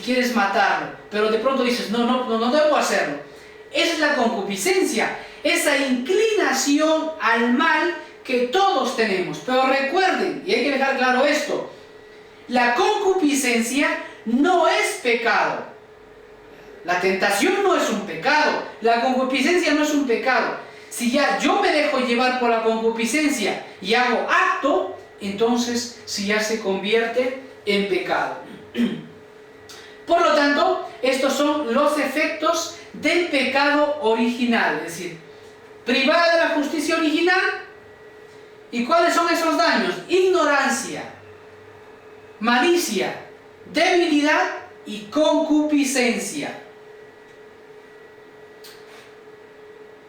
quieres matarlo, pero de pronto dices, no debo hacerlo. Esa es la concupiscencia, esa inclinación al mal que todos tenemos. Pero recuerden, y hay que dejar claro esto, la concupiscencia no es pecado. La tentación no es un pecado, la concupiscencia no es un pecado. Si ya yo me dejo llevar por la concupiscencia y hago acto, entonces si ya se convierte en pecado. Por lo tanto, estos son los efectos del pecado original, es decir, privada de la justicia original. ¿Y cuáles son esos daños? Ignorancia, malicia, debilidad y concupiscencia.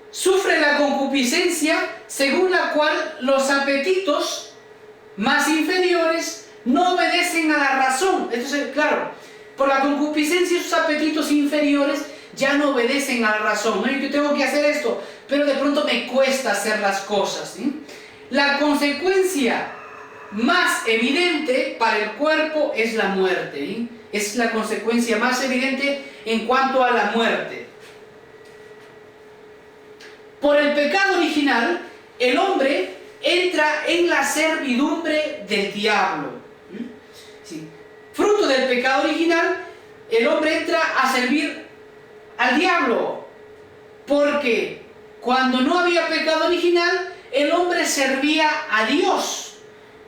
Sufre la concupiscencia según la cual los apetitos más inferiores no obedecen a la razón. Entonces, claro, por la concupiscencia esos apetitos inferiores ya no obedecen a la razón. ¿No? Yo tengo que hacer esto, pero de pronto me cuesta hacer las cosas, ¿sí? La consecuencia más evidente para el cuerpo es la muerte, ¿sí? Es la consecuencia más evidente en cuanto a la muerte. Por el pecado original, el hombre entra en la servidumbre del diablo. ¿Sí? Fruto del pecado original, el hombre entra a servir al diablo. Porque cuando no había pecado original, el hombre servía a Dios.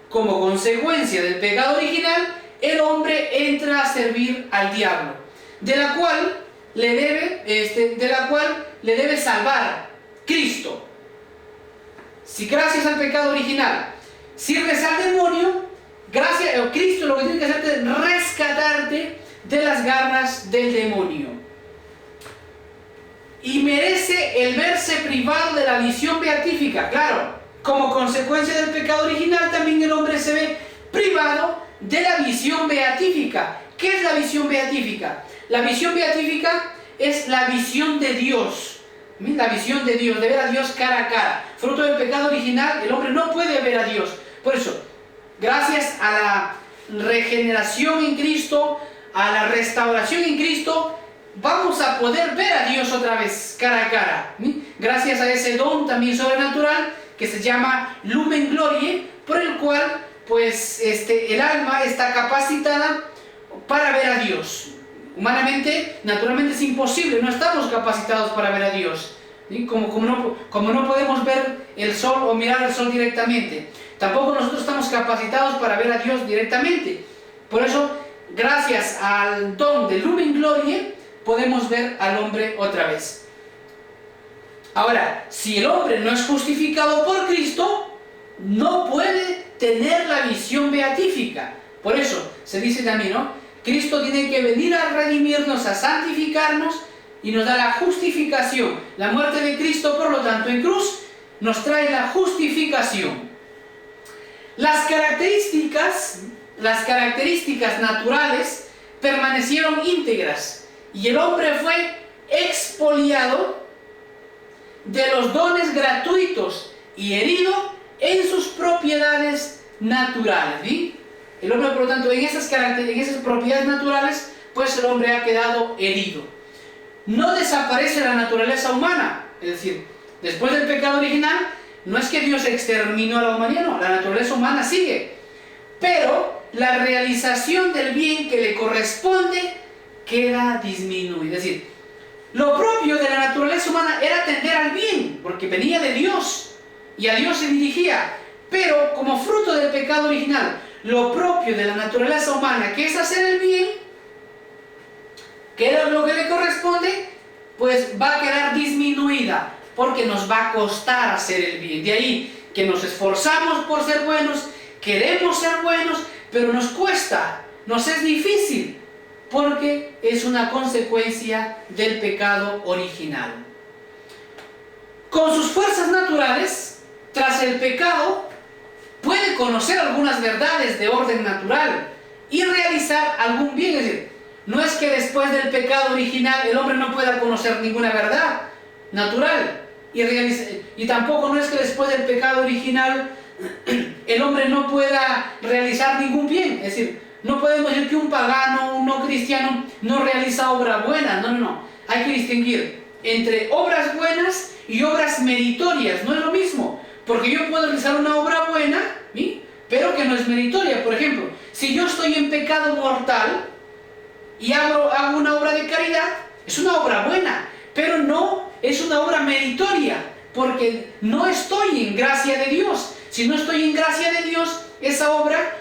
Como consecuencia del pecado original, el hombre entra a servir al diablo, de la cual le debe salvar Cristo. Si gracias al pecado original sirves al demonio, Cristo lo que tiene que hacer es rescatarte de las garras del demonio. Y merece el verse privado de la visión beatífica. Claro, como consecuencia del pecado original también el hombre se ve privado de la visión beatífica. ¿Qué es la visión beatífica? La visión beatífica es la visión de Dios. La visión de Dios, de ver a Dios cara a cara. Fruto del pecado original, el hombre no puede ver a Dios. Por eso, gracias a la regeneración en Cristo, a la restauración en Cristo, vamos a poder ver a Dios otra vez cara a cara. Gracias a ese don también sobrenatural que se llama Lumen Gloriae, por el cual pues el alma está capacitada para ver a Dios. Humanamente, naturalmente es imposible, no estamos capacitados para ver a Dios. ¿Sí? Como no podemos ver el sol o mirar al sol directamente, tampoco nosotros estamos capacitados para ver a Dios directamente. Por eso, gracias al don de Lumen Gloriae, podemos ver al hombre otra vez. Ahora, si el hombre no es justificado por Cristo, no puede tener la visión beatífica. Por eso se dice también, ¿no? Cristo tiene que venir a redimirnos, a santificarnos y nos da la justificación. La muerte de Cristo, por lo tanto, en cruz, nos trae la justificación. Las características naturales permanecieron íntegras y el hombre fue expoliado de los dones gratuitos y herido en sus propiedades naturales. ¿Sí? El hombre, por lo tanto, en esas propiedades naturales, pues el hombre ha quedado herido. No desaparece la naturaleza humana, es decir, después del pecado original, no es que Dios exterminó a la humanidad, no, la naturaleza humana sigue. Pero la realización del bien que le corresponde queda disminuida. Es decir, lo propio de la naturaleza humana era tender al bien, porque venía de Dios y a Dios se dirigía. Pero como fruto del pecado original, lo propio de la naturaleza humana, que es hacer el bien, que era lo que le corresponde, pues va a quedar disminuida, porque nos va a costar hacer el bien. De ahí que nos esforzamos por ser buenos, queremos ser buenos, pero nos cuesta, nos es difícil, porque es una consecuencia del pecado original. Con sus fuerzas naturales, tras el pecado, puede conocer algunas verdades de orden natural y realizar algún bien. Es decir, no es que después del pecado original el hombre no pueda conocer ninguna verdad natural y tampoco no es que después del pecado original el hombre no pueda realizar ningún bien. Es decir, No podemos decir que un pagano, un no cristiano, no realiza obra buena. No, no, no. Hay que distinguir entre obras buenas y obras meritorias. No es lo mismo. Porque yo puedo realizar una obra buena, ¿sí?, pero que no es meritoria. Por ejemplo, si yo estoy en pecado mortal y hago una obra de caridad, es una obra buena, pero no es una obra meritoria, porque no estoy en gracia de Dios. Si no estoy en gracia de Dios, esa obra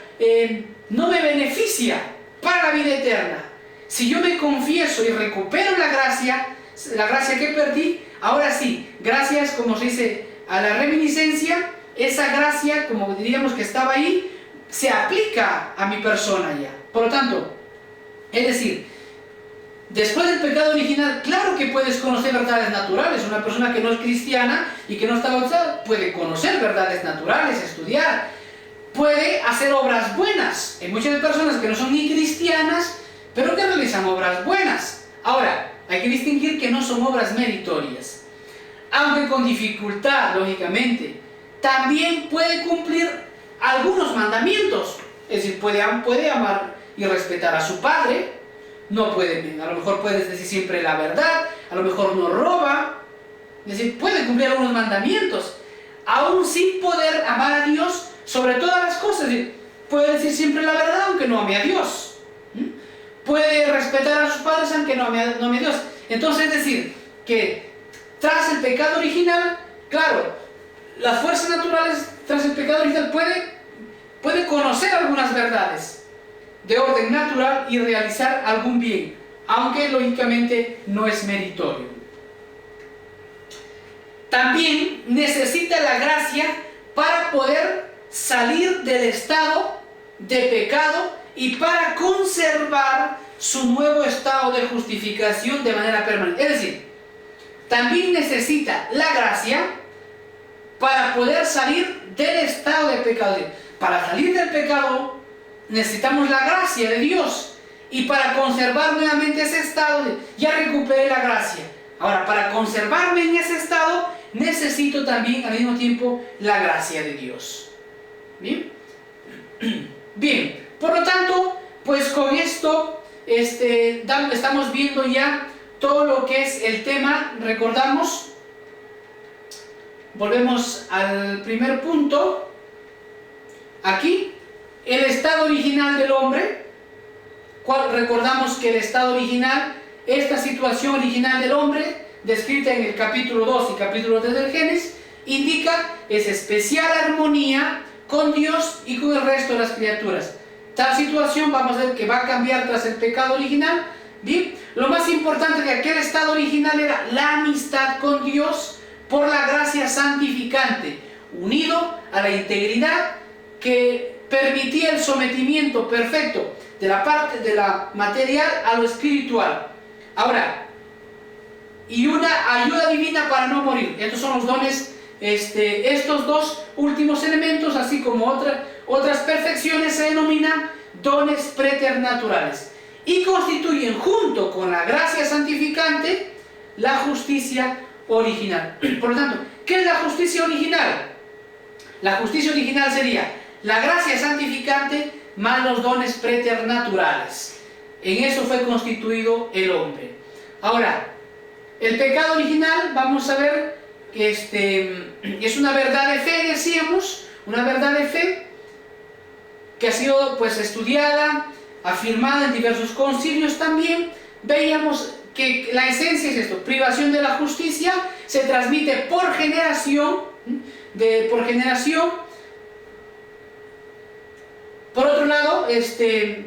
no me beneficia para la vida eterna. Si yo me confieso y recupero la gracia que perdí, ahora sí, gracias, como se dice, a la reminiscencia, esa gracia, como diríamos que estaba ahí, se aplica a mi persona ya. Por lo tanto, es decir, después del pecado original, claro que puedes conocer verdades naturales. Una persona que no es cristiana y que no está bautizada puede conocer verdades naturales, estudiar, puede hacer obras buenas. Hay muchas personas que no son ni cristianas, pero que realizan obras buenas. Ahora, hay que distinguir que no son obras meritorias. Aunque con dificultad, lógicamente, también puede cumplir algunos mandamientos. Es decir, puede amar y respetar a su padre. No puede, a lo mejor puede decir siempre la verdad, a lo mejor no roba. Es decir, puede cumplir algunos mandamientos, aún sin poder amar a Dios sobre todas las cosas. Es decir, puede decir siempre la verdad aunque no ame a Dios. Puede respetar a sus padres aunque no ame a Dios. Entonces, es decir, que tras el pecado original, claro, las fuerzas naturales tras el pecado original puede conocer algunas verdades de orden natural y realizar algún bien, aunque lógicamente no es meritorio. También necesita la gracia para poder salir del estado de pecado y para conservar su nuevo estado de justificación de manera permanente. Es decir, también necesita la gracia para poder salir del estado de pecado. Para salir del pecado necesitamos la gracia de Dios, y para conservar nuevamente ese estado, ya recuperé la gracia. Ahora, para conservarme en ese estado, necesito también al mismo tiempo la gracia de Dios. ¿Bien? Bien, por lo tanto, pues con esto estamos viendo ya todo lo que es el tema. Recordamos, volvemos al primer punto. Aquí, el estado original del hombre. Recordamos que el estado original, esta situación original del hombre, descrita en el capítulo 2 y capítulo 3 del Génesis, indica esa especial armonía con Dios y con el resto de las criaturas. Tal situación vamos a ver que va a cambiar tras el pecado original. Bien, lo más importante de aquel estado original era la amistad con Dios por la gracia santificante, unido a la integridad que permitía el sometimiento perfecto de la parte de la material a lo espiritual. Ahora, y una ayuda divina para no morir. Estos son los dones, estos dos últimos elementos, así como otras perfecciones, se denominan dones preternaturales y constituyen, junto con la gracia santificante, la justicia original. Por lo tanto, ¿qué es la justicia original? La justicia original sería la gracia santificante más los dones preternaturales. En eso fue constituido el hombre. Ahora, el pecado original, vamos a ver que es una verdad de fe, decíamos, una verdad de fe que ha sido pues estudiada, afirmada en diversos concilios también. Veíamos que la esencia es esto: privación de la justicia, se transmite por generación, Por otro lado,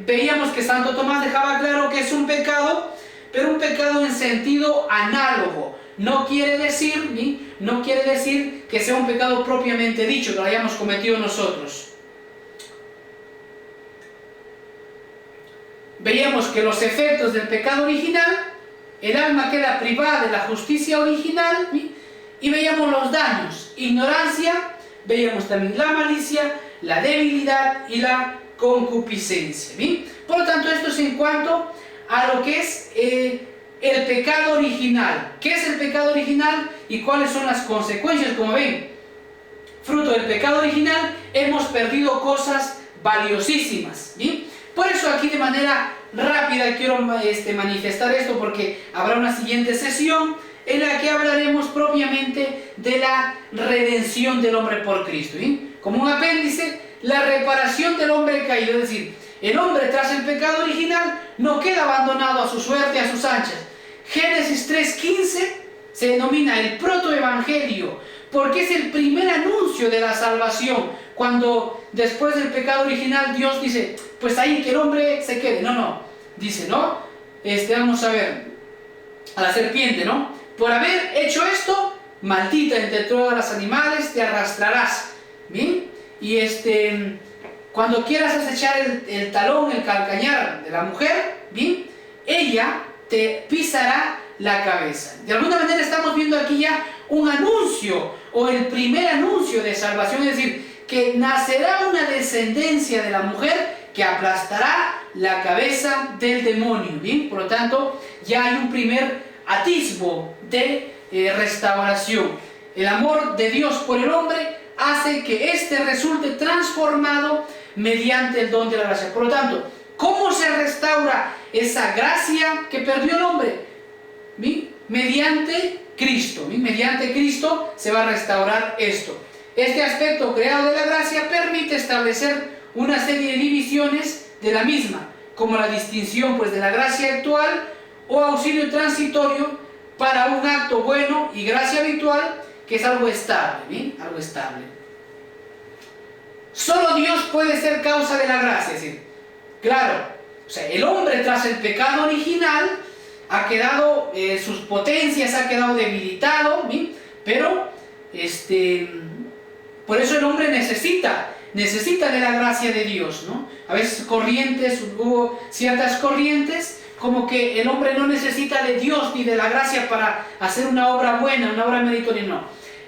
veíamos que Santo Tomás dejaba claro que es un pecado, pero un pecado en sentido análogo. No quiere decir que sea un pecado propiamente dicho, que lo hayamos cometido nosotros. Veíamos que los efectos del pecado original, el alma queda privada de la justicia original, y veíamos los daños: ignorancia, veíamos también la malicia, la debilidad y la concupiscencia. ¿Bien? Por lo tanto, esto es en cuanto a lo que es el pecado original. ¿Qué es el pecado original y cuáles son las consecuencias? Como ven, fruto del pecado original hemos perdido cosas valiosísimas. ¿Bien? Por eso aquí de manera rápida quiero manifestar esto, porque habrá una siguiente sesión en la que hablaremos propiamente de la redención del hombre por Cristo, ¿sí? Como un apéndice, la reparación del hombre caído, es decir, el hombre tras el pecado original no queda abandonado a su suerte, a sus anchas. Génesis 3:15 se denomina el protoevangelio, porque es el primer anuncio de la salvación, cuando después del pecado original Dios dice, pues ahí que el hombre se quede. No, dice, ¿no? Vamos a ver, a la serpiente, ¿no? Por haber hecho esto, maldita entre todos los animales, te arrastrarás. ¿Bien? Y cuando quieras acechar el talón, el calcañar de la mujer, ¿bien? Ella te pisará la cabeza. De alguna manera estamos viendo aquí ya un anuncio, o el primer anuncio de salvación, es decir, que nacerá una descendencia de la mujer que aplastará la cabeza del demonio, ¿bien? Por lo tanto, ya hay un primer atisbo de restauración. El amor de Dios por el hombre hace que éste resulte transformado mediante el don de la gracia. Por lo tanto, ¿cómo se restaura esa gracia que perdió el hombre? ¿Bien? Mediante Cristo. ¿Bien? Mediante Cristo se va a restaurar esto. Este aspecto creado de la gracia permite establecer una serie de divisiones de la misma, como la distinción pues de la gracia actual o auxilio transitorio para un acto bueno y gracia habitual, que es algo estable, ¿bien? Algo estable. Solo Dios puede ser causa de la gracia, es decir, claro, o sea, el hombre tras el pecado original ha quedado, sus potencias ha quedado debilitado, ¿bien? Pero, por eso el hombre necesita de la gracia de Dios, ¿no? A veces hubo ciertas corrientes, como que el hombre no necesita de Dios ni de la gracia para hacer una obra buena, una obra meritoria, no.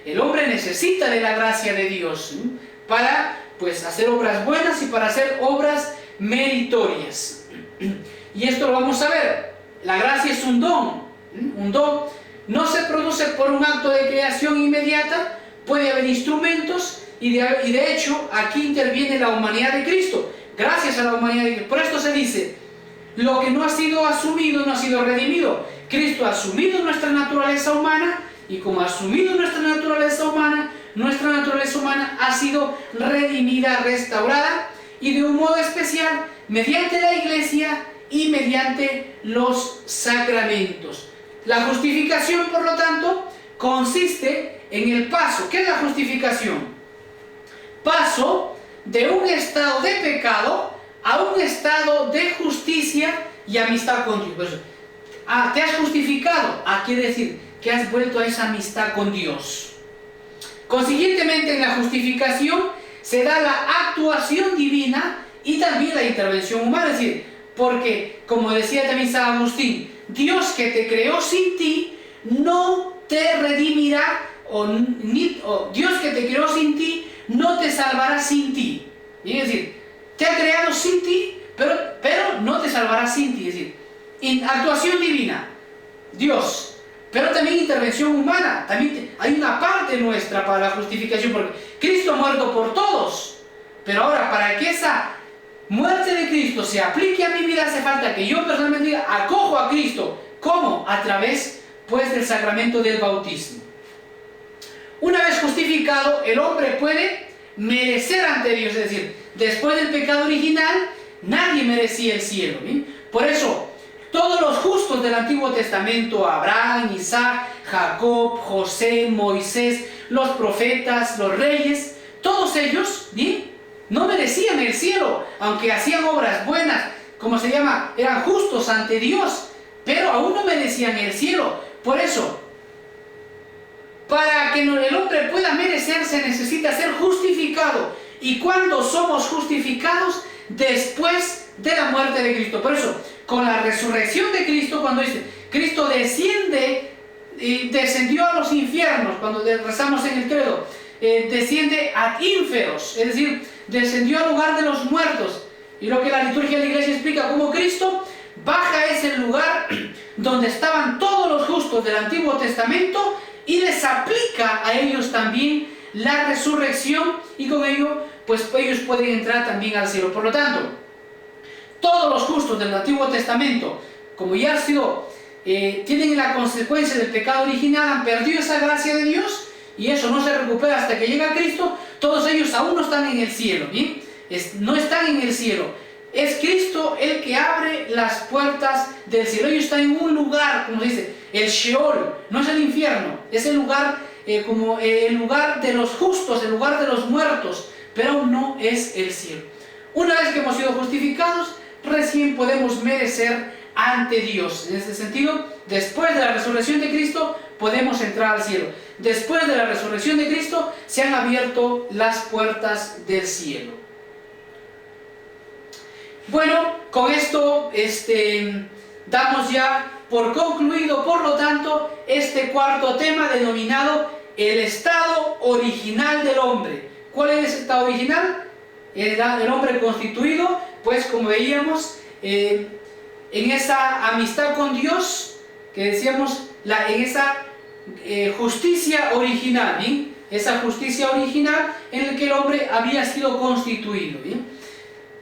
El hombre necesita de la gracia de Dios, ¿sí? Para pues hacer obras buenas y para hacer obras meritorias. Y esto lo vamos a ver. La gracia es un don. Un don no se produce por un acto de creación inmediata. Puede haber instrumentos y de hecho aquí interviene la humanidad de Cristo. Gracias a la humanidad de Cristo. Por esto se dice, lo que no ha sido asumido no ha sido redimido. Cristo ha asumido nuestra naturaleza humana, y como ha asumido nuestra naturaleza humana ha sido redimida, restaurada, y de un modo especial mediante la iglesia y mediante los sacramentos. La justificación, por lo tanto, consiste en el paso. ¿Qué es la justificación? Paso de un estado de pecado a un estado de justicia y amistad con Dios. Pues, te has justificado. Quiere decir que has vuelto a esa amistad con Dios. Consiguientemente, en la justificación se da la actuación divina y también la intervención humana. Es decir, porque, como decía también San Agustín, Dios que te creó sin ti no te redimirá, o Dios que te creó sin ti no te salvará sin ti. Es decir, te ha creado sin ti, pero no te salvará sin ti. Es decir, actuación divina, Dios. Pero también intervención humana. También hay una parte nuestra para la justificación, porque Cristo ha muerto por todos. Pero ahora, para que esa muerte de Cristo se aplique a mi vida, hace falta que yo personalmente diga, acojo a Cristo. ¿Cómo? A través, pues, del sacramento del bautismo. Una vez justificado, el hombre puede merecer ante Dios. Es decir, después del pecado original, nadie merecía el cielo, ¿bien? Por eso, todos los justos del Antiguo Testamento, Abraham, Isaac, Jacob, José, Moisés, los profetas, los reyes, todos ellos, ¿bien?, no merecían el cielo, aunque hacían obras buenas, como se llama, eran justos ante Dios, pero aún no merecían el cielo. Por eso, para que el hombre pueda merecer, se necesita ser justificado. ¿Y cuándo somos justificados? Después de la muerte de Cristo. Por eso, con la resurrección de Cristo, cuando dice, Cristo descendió a los infiernos, cuando rezamos en el credo, desciende ad ínferos, es decir, descendió al lugar de los muertos. Y lo que la liturgia de la iglesia explica, como Cristo baja a ese lugar donde estaban todos los justos del Antiguo Testamento y les aplica a ellos también la resurrección, y con ello pues ellos pueden entrar también al cielo. Por lo tanto, Todos los justos del Antiguo Testamento, como ya ha sido, tienen la consecuencia del pecado original, han perdido esa gracia de Dios, y eso no se recupera hasta que llega Cristo. Todos ellos aún no están en el cielo, ¿bien? No están en el cielo. Es Cristo el que abre las puertas del cielo. Ellos están en un lugar, como se dice, el Sheol, no es el infierno, es el lugar, como el lugar de los justos, el lugar de los muertos, pero aún no es el cielo. Una vez que hemos sido justificados, recién podemos merecer ante Dios. En este sentido, después de la resurrección de Cristo, podemos entrar al cielo. Después de la resurrección de Cristo, se han abierto las puertas del cielo. Bueno, con esto damos ya por concluido, por lo tanto, este cuarto tema denominado el estado original del hombre. ¿Cuál es el estado original? El hombre constituido, pues como veíamos, en esa amistad con Dios, que decíamos, en esa justicia original, ¿bien? Esa justicia original en la que el hombre había sido constituido, ¿bien?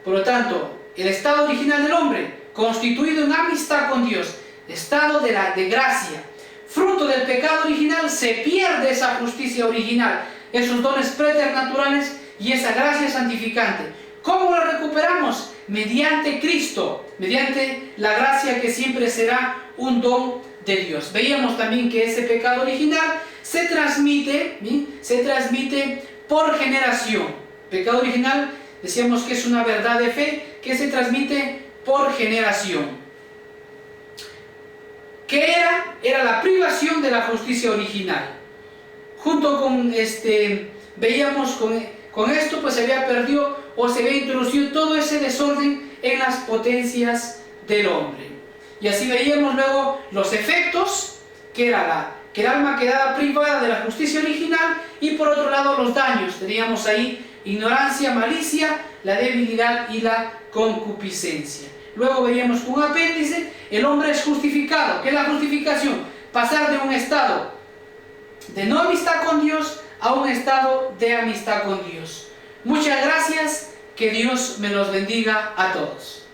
Por lo tanto, el estado original del hombre, constituido en amistad con Dios, estado de gracia. Fruto del pecado original se pierde esa justicia original, esos dones preternaturales y esa gracia santificante. ¿Cómo lo recuperamos? Mediante Cristo, mediante la gracia que siempre será un don de Dios. Veíamos también que ese pecado original se transmite, ¿bien? Se transmite por generación. Pecado original, decíamos que es una verdad de fe que se transmite por generación. ¿Qué era? Era la privación de la justicia original. Junto con veíamos con esto, pues se había perdido o se había introducido todo ese desorden en las potencias del hombre. Y así veíamos luego los efectos, que era que el alma quedaba privada de la justicia original, y por otro lado los daños. Teníamos ahí ignorancia, malicia, la debilidad y la concupiscencia. Luego veíamos un apéndice, el hombre es justificado. ¿Qué es la justificación? Pasar de un estado de no amistad con Dios a un estado de amistad con Dios. Muchas gracias, que Dios me los bendiga a todos.